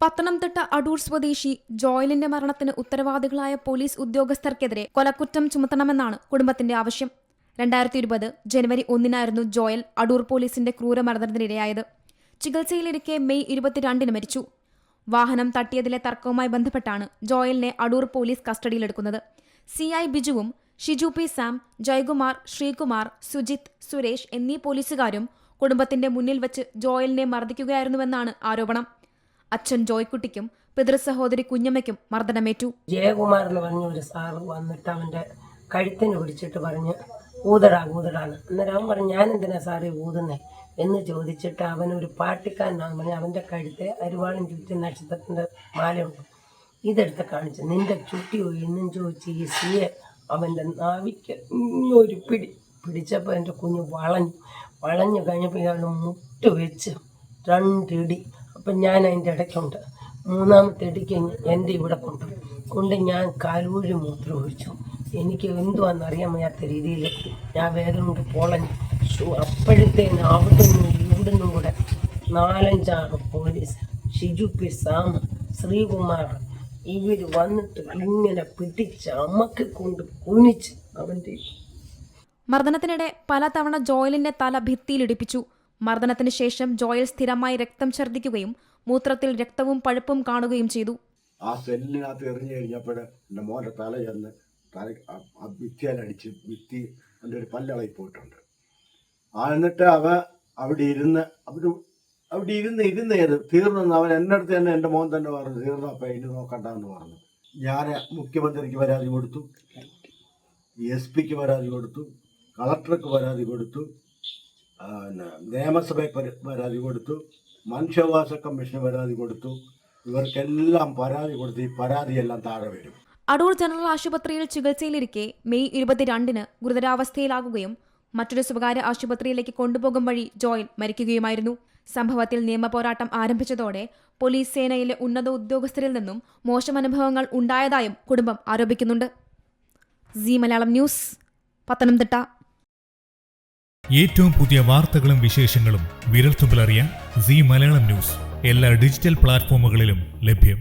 പത്തനംതിട്ട അടൂർ സ്വദേശി ജോയലിന്റെ മരണത്തിന് ഉത്തരവാദികളായ പോലീസ് ഉദ്യോഗസ്ഥർക്കെതിരെ കൊലക്കുറ്റം ചുമത്തണമെന്നാണ് കുടുംബത്തിന്റെ ആവശ്യം. 2020 ജനുവരി 1 ജോയൽ അടൂർ പോലീസിന്റെ ക്രൂരമർദ്ദനത്തിനിരയായത്. ചികിത്സയിലിരിക്കെ മെയ് 22 മരിച്ചു. വാഹനം തട്ടിയതിലെ തർക്കവുമായി ബന്ധപ്പെട്ടാണ് ജോയലിനെ അടൂർ പോലീസ് കസ്റ്റഡിയിലെടുക്കുന്നത്. CI ബിജുവും ഷിജു പി സാം, ജയകുമാർ, ശ്രീകുമാർ, സുജിത്, സുരേഷ് എന്നീ പോലീസുകാരും കുടുംബത്തിന്റെ മുന്നിൽ വച്ച് ജോയലിനെ മർദ്ദിക്കുകയായിരുന്നുവെന്നാണ് ആരോപണം. അച്ഛൻ ജോയ്ക്കുട്ടിക്കും പിതൃസഹോദരി കുഞ്ഞമ്മയ്ക്കും മർദ്ദനമേറ്റു. ജയകുമാർ എന്ന് പറഞ്ഞ ഒരു സാറ് വന്നിട്ട് അവൻ്റെ കഴുത്തിന് പിടിച്ചിട്ട് പറഞ്ഞ് ഊതടാന്ന്. അന്നേരം അവൻ പറഞ്ഞു, ഞാൻ എന്തിനാ സാറേ ഊതുന്നേ എന്ന് ചോദിച്ചിട്ട് അവനൊരു പാട്ടിക്കാരനാന്ന് പറഞ്ഞ് അവൻ്റെ കഴുത്തെ അരുവാളും ചുറ്റി നക്ഷത്രത്തിൻ്റെ മാലയുണ്ട്, ഇതെടുത്ത് കാണിച്ചു. നിന്റെ ചുറ്റി എന്നും ചോദിച്ച് ഈ സിയെ അവൻ്റെ നാവിക്ക് ഒരു പിടിച്ചപ്പോൾ എൻ്റെ കുഞ്ഞ് വളഞ്ഞു കഴിഞ്ഞപ്പോൾ ഇയാൾ മുട്ട് വെച്ച് 2 ഇടി. അപ്പം ഞാൻ അതിൻ്റെ ഇടയ്ക്കുണ്ട്. 3ാമത്തെ ഇടിക്ക് എൻ്റെ ഇവിടെ കൊണ്ട് ഞാൻ കാലൂഴി മൂത്രം ഒഴിച്ചു. എനിക്ക് എന്തുവാണെന്നറിയാൻ വയ്യാത്ത രീതിയിൽ ഞാൻ വേദന കൊണ്ട് പൊളഞ്ഞു. അപ്പോഴത്തേന് ഇവിടുന്നും കൂടെ 4-5 police, Shiju P Sam, Sreekumar, ഇവർ വന്നിട്ട് ഇങ്ങനെ പിടിച്ച് അമ്മക്ക് കൊണ്ട് കുനിച്ച് അവൻ്റെ. മർദ്ദനത്തിനിടെ പലതവണ ജോയലിന്റെ തല ഭിത്തിയിലിടിപ്പിച്ചു. മർദ്ദനത്തിന് ശേഷം ജോയൽ സ്ഥിരമായി രക്തം ഛർദ്ദിക്കുകയും മൂത്രത്തിൽ രക്തവും പഴുപ്പും കാണുകയും ചെയ്തു. ആ സെല്ലിനകത്ത് എറിഞ്ഞു കഴിഞ്ഞപ്പോൾ എൻ്റെ മോൻ്റെ തല ചെന്ന് ഭിത്തിയിലടിച്ച് ഭിത്തി എൻ്റെ ഒരു പല്ലളയിൽ പോയിട്ടുണ്ട്. എന്നിട്ട് അവിടെ ഇരുന്ന് തീർന്നെന്ന് അവൻ എൻ്റെ അടുത്ത് തന്നെ എൻ്റെ മോൻ തന്നെ പറഞ്ഞു, തീർന്നു അപ്പം ഇനി നോക്കണ്ടെന്ന് പറഞ്ഞു. ഞാൻ മുഖ്യമന്ത്രിക്ക് പരാതി കൊടുത്തു, SP പരാതി കൊടുത്തു, കളക്ടർക്ക് പരാതി കൊടുത്തു, നിയമസഭയിൽ പരാതി കൊടുത്തു, മനുഷ്യാവകാശ കമ്മീഷന് പരാതി കൊടുത്തു. ഇവർക്കെല്ലാം പരാതി കൊടുത്ത് ഈ പരാതിയെല്ലാം താഴെ വരും. അടൂർ ജനറൽ ആശുപത്രിയിൽ ചികിത്സയിലിരിക്കെ മെയ് 22 ഗുരുതരാവസ്ഥയിലാകുകയും മറ്റൊരു സ്വകാര്യ ആശുപത്രിയിലേക്ക് കൊണ്ടുപോകും വഴി ജോയൽ മരിക്കുകയുമായിരുന്നു. സംഭവത്തിൽ നിയമപോരാട്ടം ആരംഭിച്ചതോടെ പോലീസ് സേനയിലെ ഉന്നത ഉദ്യോഗസ്ഥരിൽ നിന്നും മോശം അനുഭവങ്ങൾ ഉണ്ടായതായും കുടുംബം ആരോപിക്കുന്നുണ്ട്. സീ മലയാളം ന്യൂസ്, പത്തനംതിട്ട. ഏറ്റവും പുതിയ വാർത്തകളും വിശേഷങ്ങളും വിരൽത്തുമ്പിലറിയാൻ സീ മലയാളം ന്യൂസ് എല്ലാ ഡിജിറ്റൽ പ്ലാറ്റ്ഫോമുകളിലും ലഭ്യം.